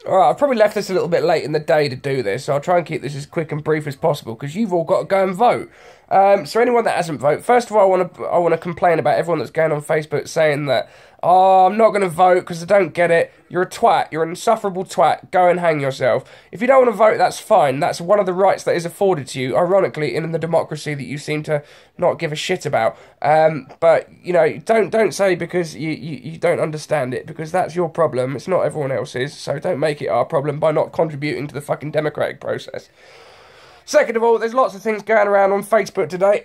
Alright, I've probably left this a little bit late in the day to do this, so I'll try and keep this as quick and brief as possible, because you've all got to go and vote. So anyone that hasn't voted, first of all, I want to complain about everyone that's going on Facebook saying that, oh, I'm not going to vote because I don't get it. You're a twat. You're an insufferable twat. Go and hang yourself. If you don't want to vote, that's fine. That's one of the rights that is afforded to you, ironically, in the democracy that you seem to not give a shit about. But, you know, don't say because you don't understand it, because that's your problem. It's not everyone else's, so don't make it our problem by not contributing to the fucking democratic process. Second of all, there's lots of things going around on Facebook today,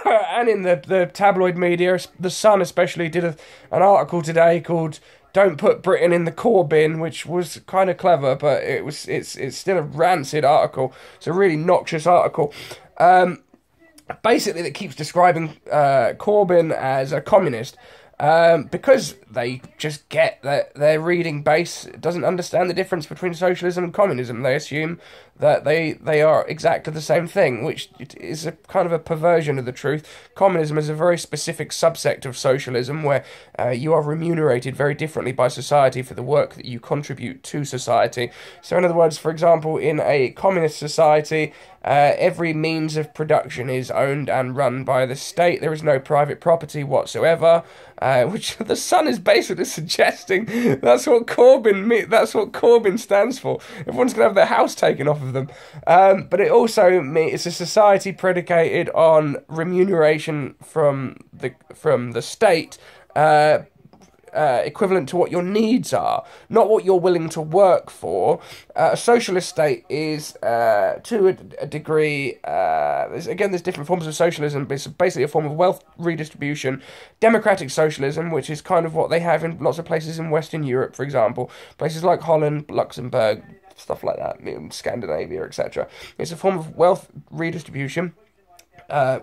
and in the tabloid media. The Sun especially did an article today called "Don't Put Britain in the Corbyn," which was kind of clever, but it's still a rancid article. It's a really noxious article. Basically, that keeps describing Corbyn as a communist. Because they just get that their reading base doesn't understand the difference between socialism and communism. They assume that they are exactly the same thing, which is a kind of a perversion of the truth. Communism is a very specific subsect of socialism where you are remunerated very differently by society for the work that you contribute to society. So in other words, for example, in a communist society, every means of production is owned and run by the state. There is no private property whatsoever, which the Sun is basically suggesting that's what Corbyn stands for. Everyone's going to have their house taken off of them. But it also means it's a society predicated on remuneration from the state, equivalent to what your needs are, not what you're willing to work for. A socialist state is, to a degree, there's different forms of socialism, but it's basically a form of wealth redistribution. Democratic socialism, which is kind of what they have in lots of places in Western Europe, for example, places like Holland, Luxembourg, stuff like that, Scandinavia, etc. It's a form of wealth redistribution,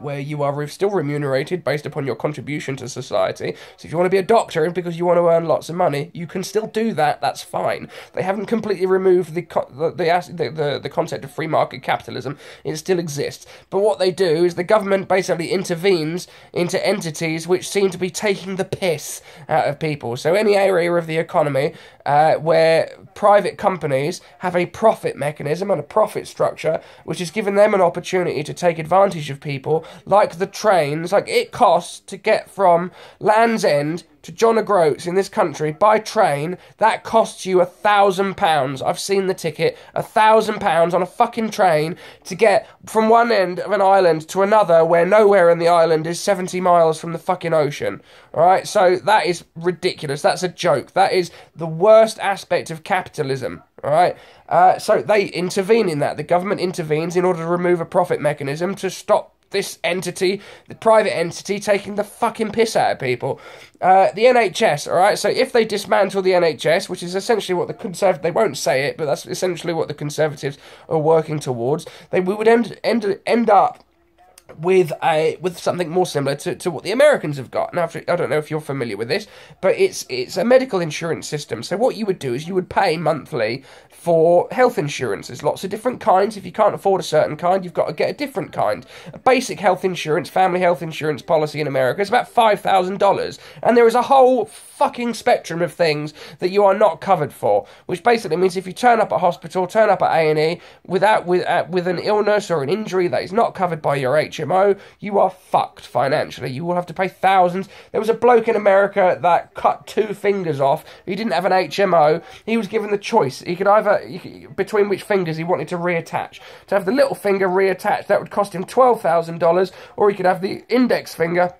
where you are still remunerated based upon your contribution to society. So if you want to be a doctor because you want to earn lots of money, you can still do that. That's fine. They haven't completely removed the concept of free market capitalism. It still exists. But what they do is the government basically intervenes into entities which seem to be taking the piss out of people. So any area of the economy where private companies have a profit mechanism and a profit structure which has given them an opportunity to take advantage of people, like the trains. Like, it costs to get from Land's End to John O'Groats in this country by train, that costs you £1,000. I've seen the ticket. £1,000 on a fucking train to get from one end of an island to another, where nowhere in the island is 70 miles from the fucking ocean. Alright, so that is ridiculous. That's a joke. That is the worst aspect of capitalism. Alright, so they intervene in that. The government intervenes in order to remove a profit mechanism to stop this entity, the private entity, taking the fucking piss out of people. The NHS, alright, so if they dismantle the NHS, which is essentially what the Conservatives, they won't say it, but that's essentially what the Conservatives are working towards, we would end up with something more similar to what the Americans have got. Now, I don't know if you're familiar with this, but it's a medical insurance system. So what you would do is you would pay monthly for health insurance. There's lots of different kinds. If you can't afford a certain kind, you've got to get a different kind. A basic health insurance, family health insurance policy in America is about $5,000, and there is a whole fucking spectrum of things that you are not covered for, which basically means if you turn up at hospital, turn up at A&E with an illness or an injury that is not covered by your HMO, you are fucked financially. You will have to pay thousands. There was a bloke in America that cut 2 fingers off. He didn't have an HMO. He was given the choice. He could either, between which fingers he wanted to reattach. To have the little finger reattached, that would cost him $12,000, or he could have the index finger,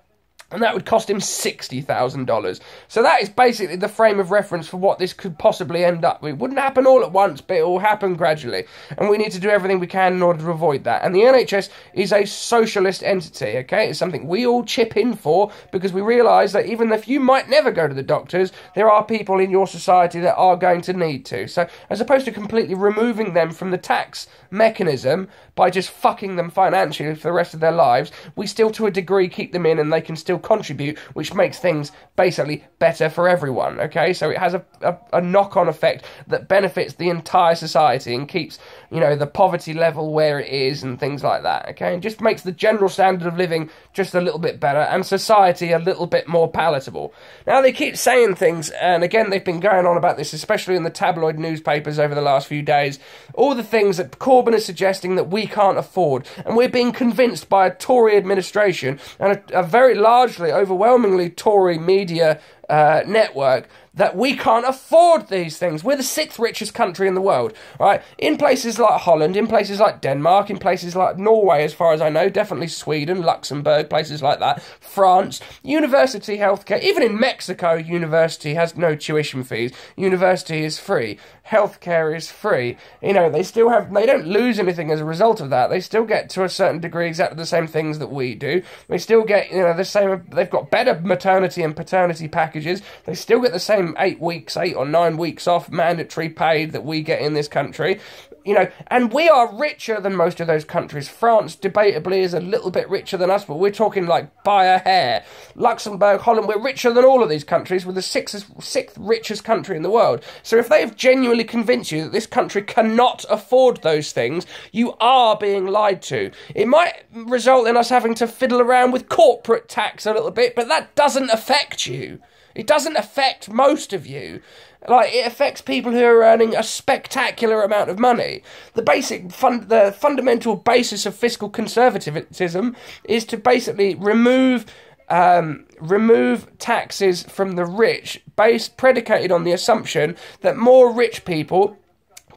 and that would cost him $60,000. So that is basically the frame of reference for what this could possibly end up with. It wouldn't happen all at once, but it will happen gradually. And we need to do everything we can in order to avoid that. And the NHS is a socialist entity, okay? It's something we all chip in for, because we realise that even if you might never go to the doctors, there are people in your society that are going to need to. So as opposed to completely removing them from the tax mechanism by just fucking them financially for the rest of their lives, we still to a degree keep them in, and they can still still contribute, which makes things basically better for everyone, okay? So it has a knock-on effect that benefits the entire society and keeps, you know, the poverty level where it is and things like that, okay? And just makes the general standard of living just a little bit better and society a little bit more palatable. Now, they keep saying things, and again, they've been going on about this, especially in the tabloid newspapers over the last few days, all the things that Corbyn is suggesting that we can't afford, and we're being convinced by a Tory administration and a very largely, overwhelmingly Tory media network that we can't afford these things. We're the 6th richest country in the world, right? In places like Holland, in places like Denmark, in places like Norway, as far as I know, definitely Sweden, Luxembourg, places like that, France, university healthcare, even in Mexico, university has no tuition fees. University is free. Healthcare is free. You know, they don't lose anything as a result of that. They still get, to a certain degree, exactly the same things that we do. They still get, you know, the same, they've got better maternity and paternity packages. They still get the same 8 or 9 weeks off mandatory paid that we get in this country. You know, and we are richer than most of those countries. France, debatably, is a little bit richer than us, but we're talking like by a hair. Luxembourg, Holland, we're richer than all of these countries. We're the sixth richest country in the world. So if they have genuinely convinced you that this country cannot afford those things, you are being lied to. It might result in us having to fiddle around with corporate tax a little bit, but that doesn't affect you. It doesn't affect most of you. Like, it affects people who are earning a spectacular amount of money. The fundamental basis of fiscal conservatism is to basically remove taxes from the rich, predicated on the assumption that more rich people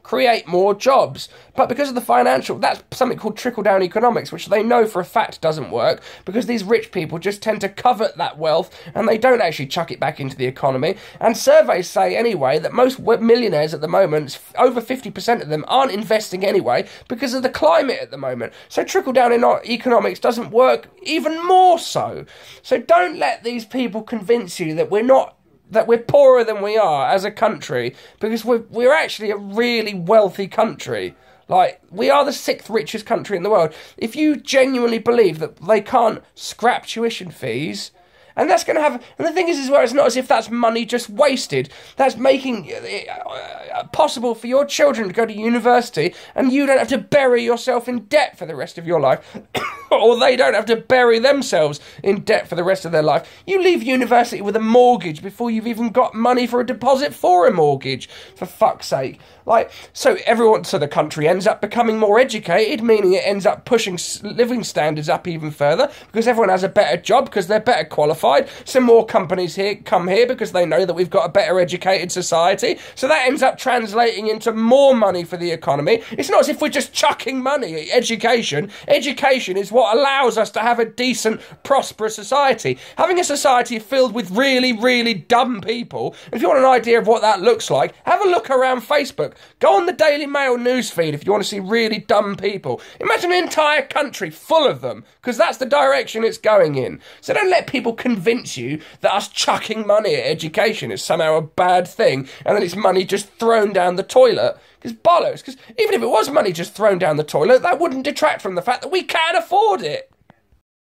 create more jobs. But because of the financial, that's something called trickle-down economics, which they know for a fact doesn't work, because these rich people just tend to covet that wealth, and they don't actually chuck it back into the economy. And surveys say, anyway, that most millionaires at the moment, over 50% of them, aren't investing anyway, because of the climate at the moment. So trickle-down economics doesn't work, even more so. So don't let these people convince you that we're poorer than we are as a country, because we're actually a really wealthy country. Like, we are the 6th richest country in the world. If you genuinely believe that they can't scrap tuition fees, and that's going to have... And the thing is, as well, it's not as if that's money just wasted. That's making it possible for your children to go to university, and you don't have to bury yourself in debt for the rest of your life. Or they don't have to bury themselves in debt for the rest of their life. You leave university with a mortgage before you've even got money for a deposit for a mortgage, for fuck's sake. Like, so the country ends up becoming more educated, meaning it ends up pushing living standards up even further, because everyone has a better job, because they're better qualified. Some more companies come here because they know that we've got a better educated society. So that ends up translating into more money for the economy. It's not as if we're just chucking money at education. Education is what allows us to have a decent, prosperous society. Having a society filled with really, really dumb people, if you want an idea of what that looks like, have a look around Facebook. Go on the Daily Mail newsfeed if you want to see really dumb people. Imagine an entire country full of them, because that's the direction it's going in. So don't let people convince you that us chucking money at education is somehow a bad thing, and that it's money just thrown down the toilet. Because bollocks. Because even if it was money just thrown down the toilet, that wouldn't detract from the fact that we can't afford it.